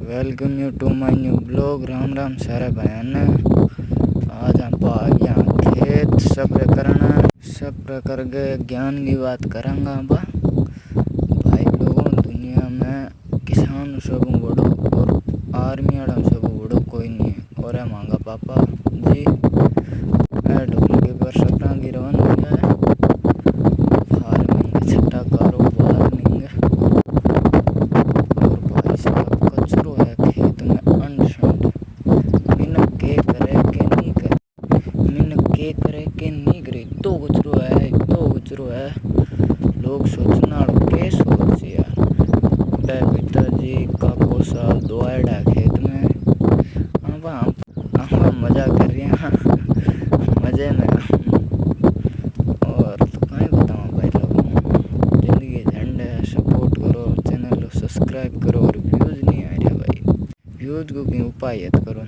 Welcome you to my new blog. Ram Ram सारे बहन। आज हम भाग्या खेत सब्र करना सब्र करके ज्ञान की बात करेंगे। बा भाई लोगों दुनिया में किसान सब बड़ो और आर्मी वाला सब बड़ो कोई नहीं है। और है मांगा पापा जी ढोल के पर सपना की रवन है फार्मिंग छठा कारोबार नहीं है। और भाई साहब कचरो है खेत में अनशंड मिनक के करे के नहीं करे मिनक के करे के नहीं करे तो कचरो है लोग सोचना के सोच यार बे पिताजी का पोसा दवाड़ा खेत में हम मजा कर रहे हैं मजे में। और तो कहीं बताऊँ भाई लोगों जिंदगी झंड है। सपोर्ट करो चैनल को सब्सक्राइब करो और व्यूज़ नहीं आ रहा भाई व्यूज़ को क्यों उपाय करो।